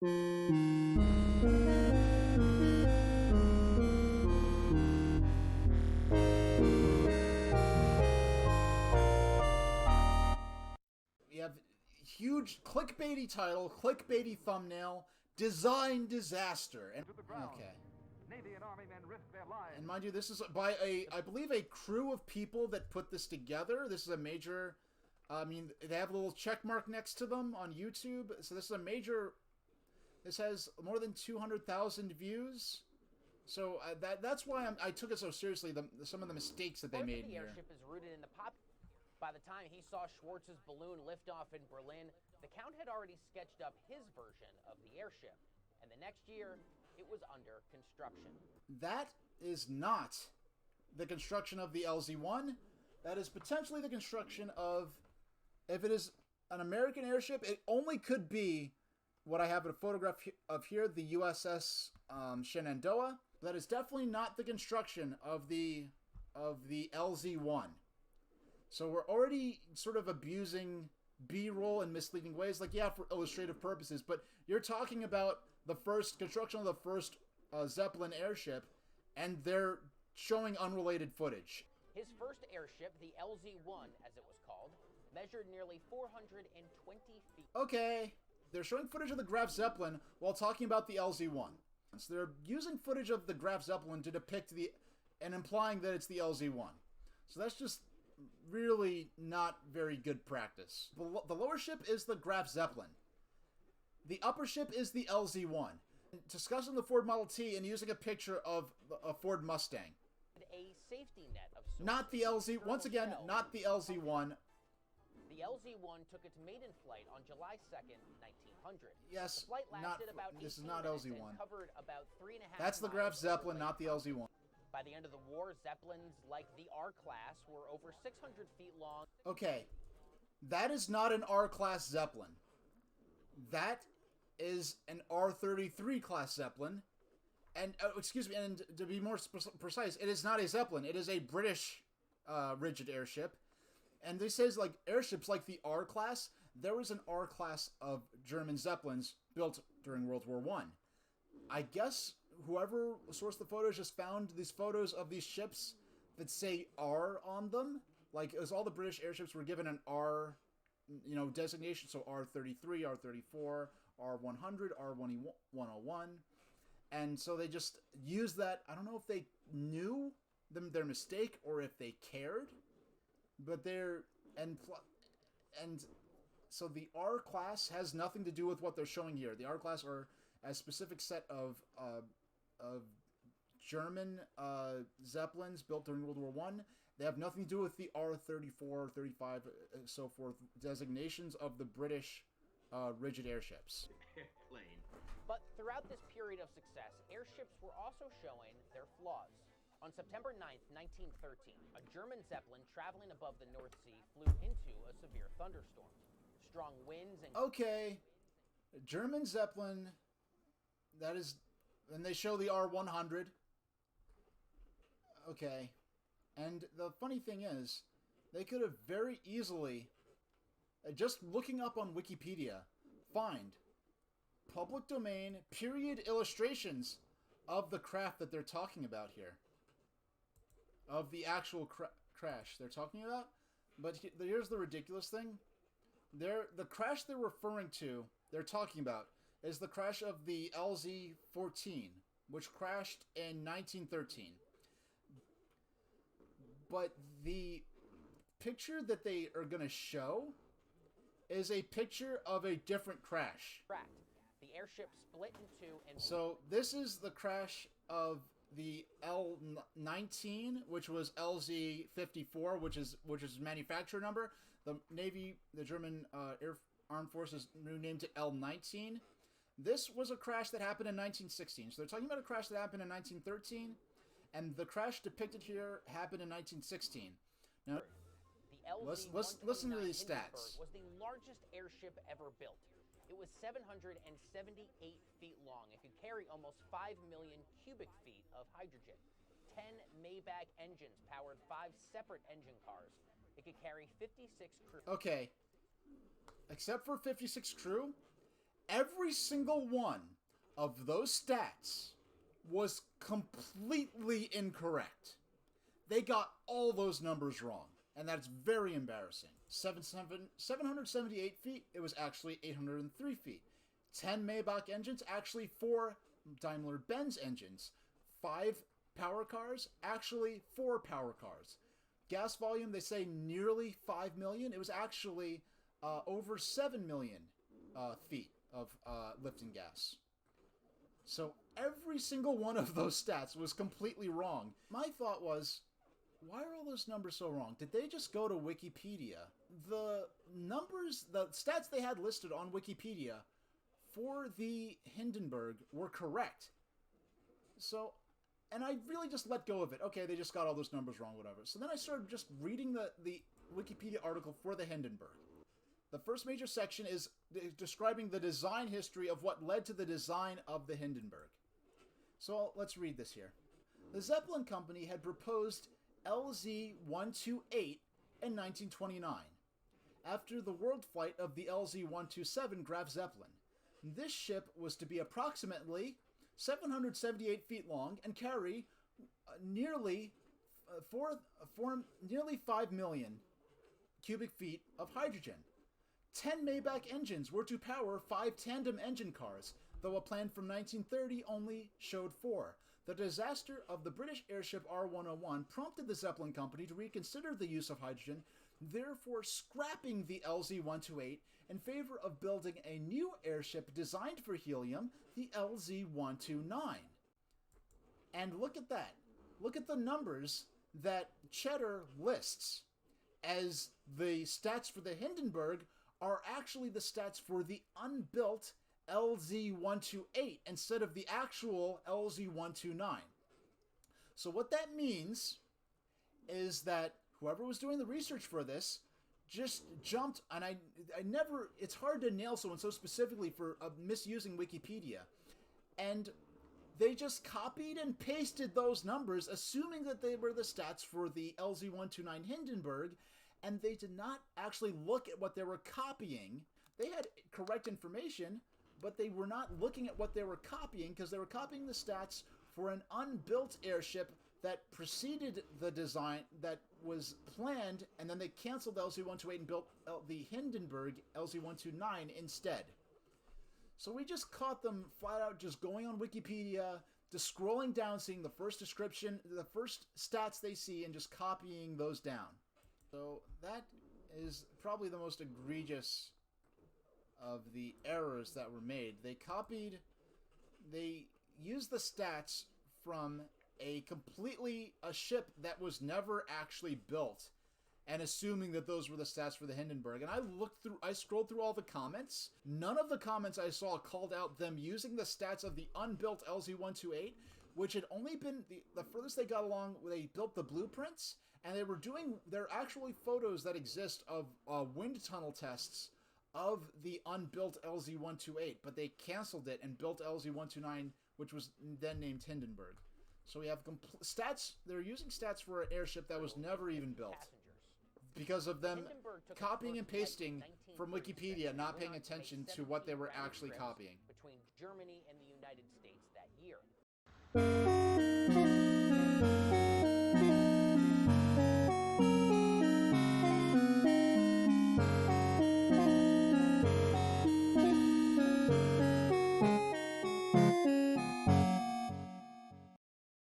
We have huge clickbaity title, clickbaity thumbnail, design disaster. And okay. Navy and Army men risk their lives. And mind you, this is by I believe, a crew of people that put this together. This is a major, I mean, they have a little check mark next to them on YouTube. So this is a major, this has more than 200,000 views. So that's why I took it so seriously, some of the mistakes that they made the here. airship is rooted in the pop. By the time he saw Schwartz's balloon lift off in Berlin, the Count had already sketched up his version of the airship. And the next year, it was under construction. That is not the construction of the LZ-1. That is potentially the construction of, if it is an American airship, it only could be what I have a photograph of here, the USS Shenandoah. That is definitely not the construction of the LZ-1. So we're already sort of abusing B-roll in misleading ways. Like, yeah, for illustrative purposes, but you're talking about the first construction of the first Zeppelin airship, and they're showing unrelated footage. His first airship, the LZ-1, as it was called, measured nearly 420 feet. Okay, they're showing footage of the Graf Zeppelin while talking about the LZ-1. So they're using footage of the Graf Zeppelin to depict and implying that it's the LZ-1. So that's just really not very good practice. The lower ship is the Graf Zeppelin. The upper ship is the LZ-1. Discussing the Ford Model T and using a picture of a Ford Mustang. A safety net of sorts. Not the LZ, once again, not the LZ-1. The LZ-1 took its maiden flight on July 2nd, 1900. Yes, the flight lasted about this is 18 not minutes LZ-1. and covered about 3.5 That's the Graf Zeppelin, not the LZ-1. By the end of the war, Zeppelins like the R-class were over 600 feet long. Okay, that is not an R-class Zeppelin. That is an R-33 class Zeppelin. And, excuse me, and to be more precise, it is not a Zeppelin. It is a British rigid airship. And this says, like, airships like the R-class. There was an R-class of German Zeppelins built during World War I. I guess whoever sourced the photos just found these photos of these ships that say R on them. Like, as all the British airships were given an R, designation. So R-33, R-34, R-100, R-101. And so they just used that. I don't know if they knew their mistake or if they cared. But so the R class has nothing to do with what they're showing here. The R class are a specific set of German Zeppelins built during World War I. They have nothing to do with the R-34, 35, so forth designations of the British rigid airships. Airplane. But throughout this period of success, airships were also showing their flaws. On September 9th, 1913, a German Zeppelin traveling above the North Sea flew into a severe thunderstorm. Strong winds and... Okay, German Zeppelin, that is... And they show the R-100. Okay. And the funny thing is, they could have very easily, just looking up on Wikipedia, find public domain period illustrations of the craft that they're talking about here. Of the actual crash they're talking about. But here's the ridiculous thing. The crash they're referring to, they're talking about, is the crash of the LZ-14, which crashed in 1913. But the picture that they are going to show is a picture of a different crash. The airship split in two and... So this is the crash of the L-19, which was LZ-54, which is manufacturer number. The Navy, the German Armed Forces renamed it L-19. This was a crash that happened in 1916. So they're talking about a crash that happened in 1913, and the crash depicted here happened in 1916. Now, listen to these stats. Was the largest airship ever built. It was 778 feet long. It could carry almost 5 million cubic feet of hydrogen. 10 Maybach engines powered 5 separate engine cars. It could carry 56 crew. Okay. Except for 56 crew, Every single one of those stats was completely incorrect. They got all those numbers wrong, and that's very embarrassing. 778 feet, it was actually 803 feet. 10 Maybach engines, actually 4 Daimler-Benz engines. 5 power cars, actually 4 power cars. Gas volume, they say nearly 5 million. It was actually over 7 million feet of lifting gas. So every single one of those stats was completely wrong. My thought was, why are all those numbers so wrong? Did they just go to Wikipedia? The numbers, the stats they had listed on Wikipedia for the Hindenburg were correct. So, and I really just let go of it. Okay, they just got all those numbers wrong, whatever. So then I started just reading the Wikipedia article for the Hindenburg. The first major section is describing the design history of what led to the design of the Hindenburg. So let's read this here. The Zeppelin Company had proposed LZ-128 in 1929, after the world flight of the LZ-127 Graf Zeppelin. This ship was to be approximately 778 feet long and carry nearly 5 million cubic feet of hydrogen. 10 Maybach engines were to power 5 tandem engine cars, though a plan from 1930 only showed 4. The disaster of the British airship R-101 prompted the Zeppelin Company to reconsider the use of hydrogen, therefore scrapping the LZ-128 in favor of building a new airship designed for helium, the LZ-129. And look at that. Look at the numbers that Cheddar lists as the stats for the Hindenburg are actually the stats for the unbuilt LZ-128 instead of the actual LZ-129. So what that means is that whoever was doing the research for this just jumped, and I never, it's hard to nail someone so specifically for misusing Wikipedia, and they just copied and pasted those numbers, assuming that they were the stats for the LZ-129 Hindenburg, and they did not actually look at what they were copying. They had correct information, but they were not looking at what they were copying because they were copying the stats for an unbuilt airship that preceded the design that was planned, and then they canceled the LZ-128 and built the Hindenburg LZ-129 instead. So we just caught them flat out just going on Wikipedia, just scrolling down, seeing the first description, the first stats they see, and just copying those down. So that is probably the most egregious of the errors that were made. They used the stats from a ship that was never actually built, and assuming that those were the stats for the Hindenburg. And I scrolled through all the comments. None of the comments I saw called out them using the stats of the unbuilt LZ-128, which had only been the furthest they got along. They built the blueprints, and there are actually photos that exist of wind tunnel tests of the unbuilt LZ-128, but they canceled it and built LZ-129, which was then named Hindenburg. So we have stats. They're using stats for an airship that was never even built because of them copying and pasting from Wikipedia, not paying attention to what they were actually copying. Between Germany and the United States that year.